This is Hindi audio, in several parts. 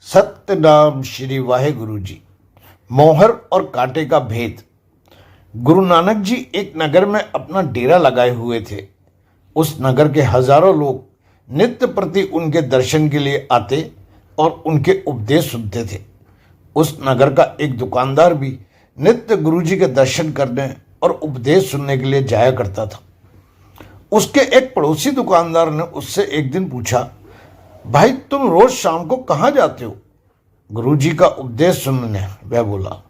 सत्यनाम श्री वाहेगुरु जी। मोहर और कांटे का भेद। गुरु नानक जी एक नगर में अपना डेरा लगाए हुए थे। उस नगर के हजारों लोग नित्य प्रति उनके दर्शन के लिए आते और उनके उपदेश सुनते थे। उस नगर का एक दुकानदार भी नित्य गुरु जी के दर्शन करने और उपदेश सुनने के लिए जाया करता था। उसके एक पड़ोसी दुकानदार ने उससे एक दिन पूछा, भाई तुम रोज शाम को कहाँ जाते हो? गुरुजी का उपदेश सुनने, वह बोला।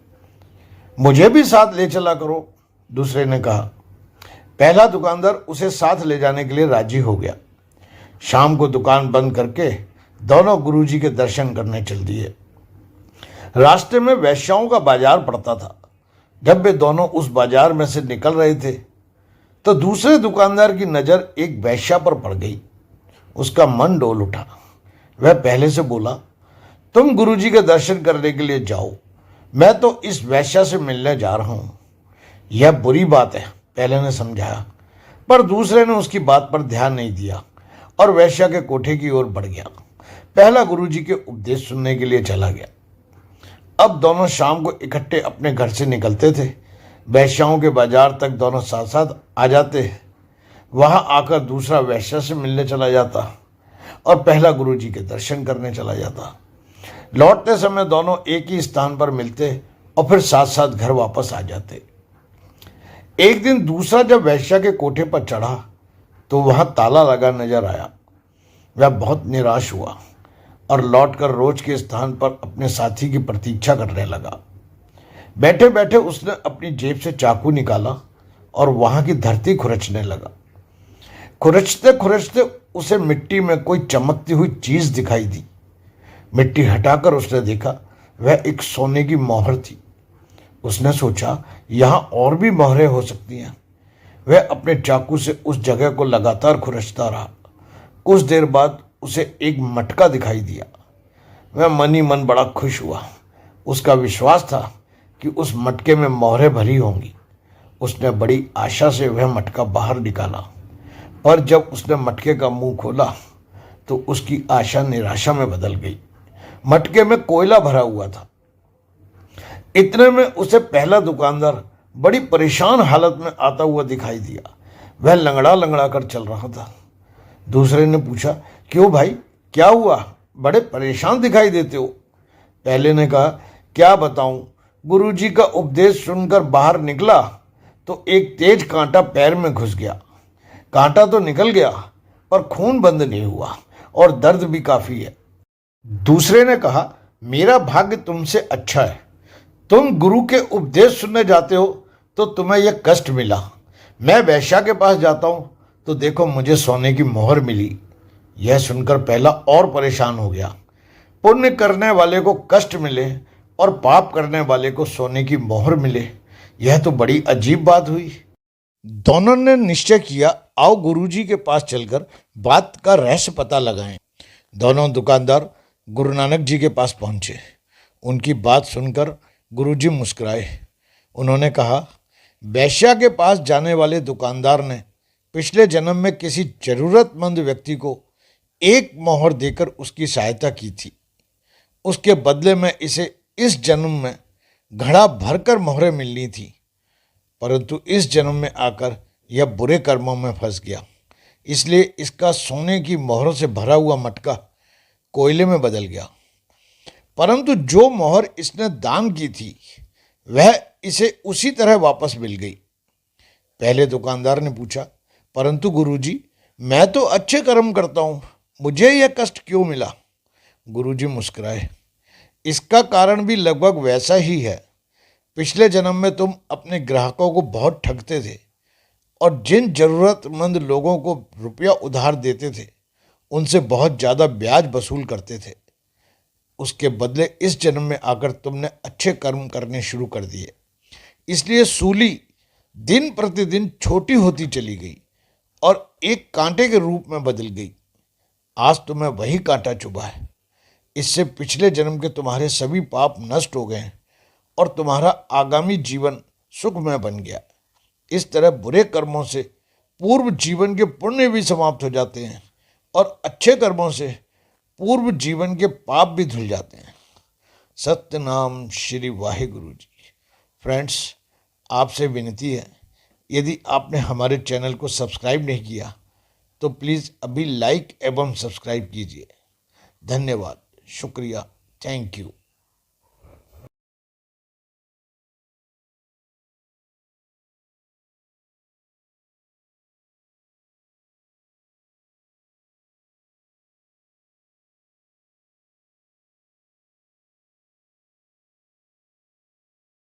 मुझे भी साथ ले चला करो, दूसरे ने कहा। पहला दुकानदार उसे साथ ले जाने के लिए राजी हो गया। शाम को दुकान बंद करके दोनों गुरुजी के दर्शन करने चल दिए। रास्ते में वैश्याओं का बाजार पड़ता था। जब वे दोनों उस बाजार में से निकल रहे थे तो दूसरे दुकानदार की नजर एक वैश्या पर पड़ गई। उसका मन डोल उठा। वह पहले से बोला, तुम गुरुजी के दर्शन करने के लिए जाओ, मैं तो इस वैश्या से मिलने जा रहा हूं। यह बुरी बात है, पहले ने समझाया, पर दूसरे ने उसकी बात पर ध्यान नहीं दिया और वैश्या के कोठे की ओर बढ़ गया। पहला गुरुजी के उपदेश सुनने के लिए चला गया। अब दोनों शाम को इकट्ठे अपने घर से निकलते थे। वैश्याओं के बाजार तक दोनों साथ साथ आ जाते। वहां आकर दूसरा वैश्या से मिलने चला जाता और पहला गुरुजी के दर्शन करने चला जाता। लौटते समय दोनों एक ही स्थान पर मिलते और फिर साथ साथ घर वापस आ जाते। एक दिन दूसरा जब वैश्या के कोठे पर चढ़ा तो वहां ताला लगा नजर आया। वह बहुत निराश हुआ और लौटकर रोज के स्थान पर अपने साथी की प्रतीक्षा करने लगा। बैठे बैठे उसने अपनी जेब से चाकू निकाला और वहां की धरती खुरचने लगा। खुरचते खुरचते उसे मिट्टी में कोई चमकती हुई चीज दिखाई दी। मिट्टी हटाकर उसने देखा, वह एक सोने की मोहर थी। उसने सोचा, यहां और भी मोहरें हो सकती हैं। वह अपने चाकू से उस जगह को लगातार खुरचता रहा। कुछ देर बाद उसे एक मटका दिखाई दिया। वह मन ही मन बड़ा खुश हुआ। उसका विश्वास था कि उस मटके में मोहरें भरी होंगी। उसने बड़ी आशा से वह मटका बाहर निकाला, पर जब उसने मटके का मुंह खोला तो उसकी आशा निराशा में बदल गई। मटके में कोयला भरा हुआ था। इतने में उसे पहला दुकानदार बड़ी परेशान हालत में आता हुआ दिखाई दिया। वह लंगड़ा लंगड़ा कर चल रहा था। दूसरे ने पूछा, क्यों भाई, क्या हुआ? बड़े परेशान दिखाई देते हो। पहले ने कहा, क्या बताऊं, गुरुजी का उपदेश सुनकर बाहर निकला तो एक तेज कांटा पैर में घुस गया। कांटा तो निकल गया पर खून बंद नहीं हुआ और दर्द भी काफी है। दूसरे ने कहा, मेरा भाग्य तुमसे अच्छा है। तुम गुरु के उपदेश सुनने जाते हो तो तुम्हें यह कष्ट मिला। मैं वैश्या के पास जाता हूं तो देखो मुझे सोने की मोहर मिली। यह सुनकर पहला और परेशान हो गया। पुण्य करने वाले को कष्ट मिले और पाप करने वाले को सोने की मोहर मिले, यह तो बड़ी अजीब बात हुई। दोनों ने निश्चय किया, आओ गुरुजी के पास चलकर बात का रहस्य पता लगाएं। दोनों दुकानदार गुरु नानक जी के पास पहुंचे। उनकी बात सुनकर गुरुजी मुस्कुराए। उन्होंने कहा, वैश्या के पास जाने वाले दुकानदार ने पिछले जन्म में किसी जरूरतमंद व्यक्ति को एक मोहर देकर उसकी सहायता की थी। उसके बदले में इसे इस जन्म में घड़ा भरकर मोहरें मिलनी थी, परंतु इस जन्म में आकर यह बुरे कर्मों में फंस गया। इसलिए इसका सोने की मोहरों से भरा हुआ मटका कोयले में बदल गया। परंतु जो मोहर इसने दान की थी वह इसे उसी तरह वापस मिल गई। पहले दुकानदार ने पूछा, परंतु गुरुजी, मैं तो अच्छे कर्म करता हूँ, मुझे यह कष्ट क्यों मिला? गुरुजी मुस्कुराए। इसका कारण भी लगभग वैसा ही है। पिछले जन्म में तुम अपने ग्राहकों को बहुत ठगते थे और जिन जरूरतमंद लोगों को रुपया उधार देते थे उनसे बहुत ज़्यादा ब्याज वसूल करते थे। उसके बदले इस जन्म में आकर तुमने अच्छे कर्म करने शुरू कर दिए। इसलिए सूली दिन प्रतिदिन छोटी होती चली गई और एक कांटे के रूप में बदल गई। आज तुम्हें वही कांटा चुभा है। इससे पिछले जन्म के तुम्हारे सभी पाप नष्ट हो गए और तुम्हारा आगामी जीवन सुखमय बन गया। इस तरह बुरे कर्मों से पूर्व जीवन के पुण्य भी समाप्त हो जाते हैं और अच्छे कर्मों से पूर्व जीवन के पाप भी धुल जाते हैं। सत्यनाम श्री वाहेगुरु जी। फ्रेंड्स, आपसे विनती है, यदि आपने हमारे चैनल को सब्सक्राइब नहीं किया तो प्लीज़ अभी लाइक एवं सब्सक्राइब कीजिए। धन्यवाद, शुक्रिया, थैंक यू।